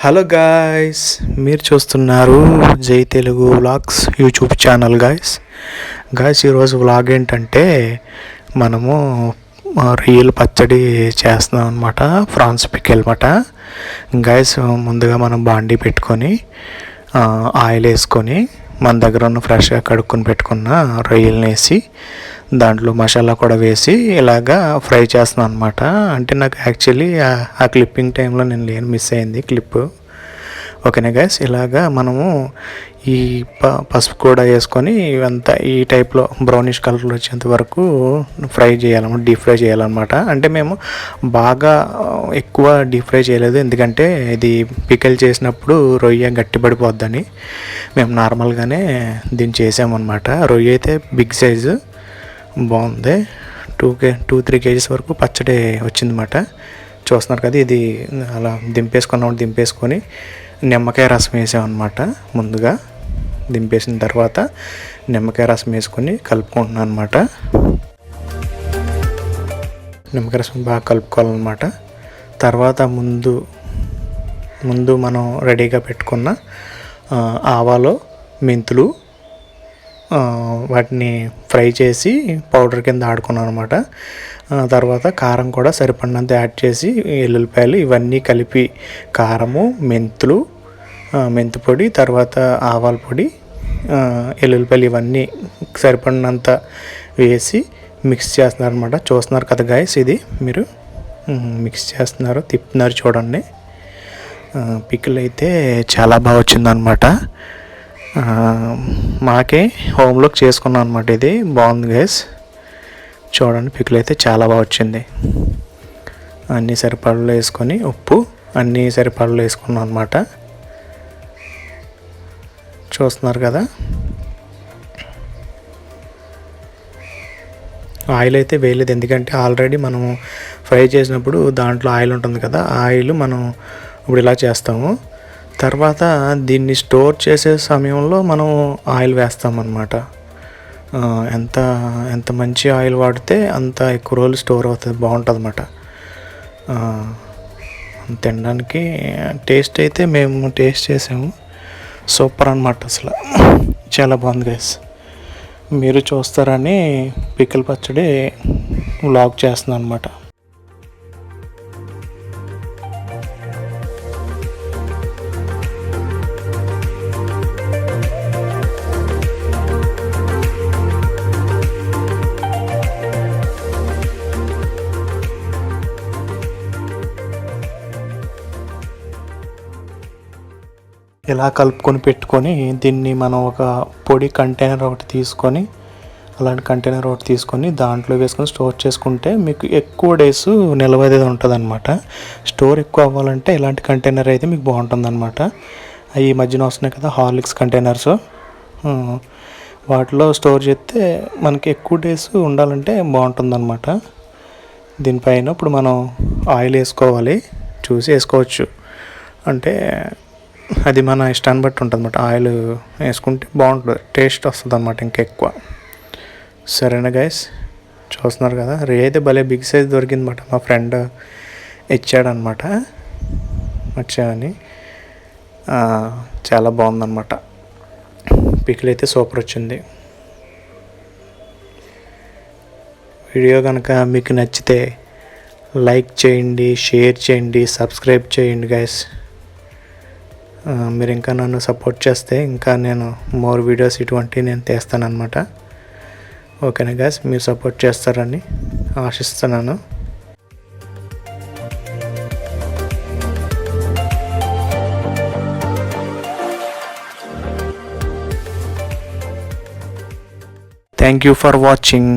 Hello guys, మీరు చూస్తున్నారు జై Telugu vlogs YouTube channel. Guys ఈరోజు వ్లాగ్ ఏంటంటే మనము రొయ్యల పచ్చడి చేస్తున్నాం అనమాట. ఫ్రాన్స్ పికిల్ అనమాట. గాయ్స్ ముందుగా మనం బాండీ పెట్టుకొని ఆయిల్ వేసుకొని మన దగ్గర ఉన్న ఫ్రెష్గా కడుక్కొని పెట్టుకున్న రొయ్యలను వేసి దాంట్లో మసాలా కూడా వేసి ఇలాగా ఫ్రై చేస్తున్నాను అనమాట. అంటే నాకు యాక్చువల్లీ ఆ క్లిప్పింగ్ టైంలో నేను మిస్ అయింది క్లిప్. ఓకేనా గైస్, ఇలాగా మనము ఈ పసుపు కూడా వేసుకొని ఇవంతా ఈ టైప్లో బ్రౌనిష్ కలర్లో వచ్చేంత వరకు ఫ్రై చేయాలన్నమాట, డీప్ ఫ్రై చేయాలన్నమాట. అంటే మేము బాగా ఎక్కువ డీప్ ఫ్రై చేయలేదు, ఎందుకంటే ఇది పికిల్ చేసినప్పుడు రొయ్య గట్టిపడిపోద్దని మేము నార్మల్గానే దీన్ని చేసామన్నమాట. రొయ్య అయితే బిగ్ సైజు బాగుంది. 2-3 kgs వరకు పచ్చడి వచ్చిందన్నమాట. చూస్తున్నారు కదా, ఇది అలా దింపేసుకొని నిమ్మకాయ రసం వేసామన్నమాట. ముందుగా దింపేసిన తర్వాత నిమ్మకాయ రసం వేసుకొని కలుపుకుంటున్నాను అనమాట. నిమ్మకాయ రసం బాగా కలుపుకోవాలన్నమాట. తర్వాత ముందు మనం రెడీగా పెట్టుకున్న ఆవాలు, మెంతులు వాటిని ఫ్రై చేసి పౌడర్ కింద ఆడుకున్నాను అనమాట. తర్వాత కారం కూడా సరిపడినంత యాడ్ చేసి ఎల్లుల్లిపాయలు ఇవన్నీ కలిపి కారము, మెంతు పొడి, తర్వాత ఆవాల పొడి, ఎల్లుల్లిపాయలు ఇవన్నీ సరిపడినంత వేసి మిక్స్ చేస్తున్నారు అనమాట. చూస్తున్నారు కదా గాయస్, ఇది మీరు మిక్స్ చేస్తున్నారు, తిప్పుతున్నారు చూడండి. పికిల్ అయితే చాలా బాగా వచ్చిందనమాట. మాకే హోమ్లోకి చేసుకున్నాం అనమాట. ఇది బాగుంది గైస్, చూడండి. పికిల్ అయితే చాలా బాగా వచ్చింది. అన్నీ సరిపడలో వేసుకొని ఉప్పు అన్నీ సరిపడలో వేసుకున్నాం అనమాట. చూస్తున్నారు కదా, ఆయిల్ అయితే వేయలేదు, ఎందుకంటే ఆల్రెడీ మనం ఫ్రై చేసినప్పుడు దాంట్లో ఆయిల్ ఉంటుంది కదా, ఆయిల్ మనం ఇప్పుడు ఇలా చేస్తాము. తర్వాత దీన్ని స్టోర్ చేసే సమయంలో మనం ఆయిల్ వేస్తామన్నమాట. ఎంత మంచి ఆయిల్ వాడితే అంత ఎక్కువ రోజులు స్టోర్ అవుతుంది, బాగుంటుంది అన్నమాట. తినడానికి టేస్ట్ అయితే మేము టేస్ట్ చేసాము, సూపర్ అన్నమాట. అసలు చాలా బాగుంది గైస్. మీరు చూస్తారని పికిల్ పచ్చడి వ్లాగ్ చేస్తున్నాను అనమాట. ఇలా కలుపుకొని పెట్టుకొని దీన్ని మనం ఒక పొడి కంటైనర్ ఒకటి తీసుకొని, అలాంటి కంటైనర్ ఒకటి తీసుకొని దాంట్లో వేసుకొని స్టోర్ చేసుకుంటే మీకు ఎక్కువ డేస్ నిల్వ అనేది ఉంటుంది అనమాట. స్టోర్ ఎక్కువ అవ్వాలంటే ఇలాంటి కంటైనర్ అయితే మీకు బాగుంటుంది అనమాట. ఈ మధ్యన వస్తున్నాయి కదా హార్లిక్స్ కంటైనర్స్, వాటిలో స్టోర్ చేస్తే మనకి ఎక్కువ డేస్ ఉండాలంటే బాగుంటుంది అనమాట. దీనిపైన ఇప్పుడు మనం ఆయిల్ వేసుకోవాలి, చూసి వేసుకోవచ్చు. అంటే అది మన ఇష్టాన్ని బట్టి ఉంటుంది అన్నమాట. ఆయిల్ వేసుకుంటే బాగుంటుంది, టేస్ట్ వస్తుంది అన్నమాట ఇంకా ఎక్కువ. సరేనా గైస్, చూస్తున్నారు కదా, రే అయితే భలే బిగ్ సైజ్ దొరికిందన్నమాట. మా ఫ్రెండ్ ఇచ్చాడనమాట, వచ్చాయని. చాలా బాగుందన్నమాట. పికిల్ అయితే సూపర్ వచ్చింది. వీడియో కనుక మీకు నచ్చితే లైక్ చేయండి, షేర్ చేయండి, సబ్స్క్రైబ్ చేయండి గైస్. మీరు ఇంకా నన్ను సపోర్ట్ చేస్తే ఇంకా నేను మోర్ వీడియోస్ ఇటువంటివి నేను తీస్తానన్నమాట. ఓకేనా గైస్, మీరు సపోర్ట్ చేస్తారని ఆశిస్తున్నాను. Thank you for watching.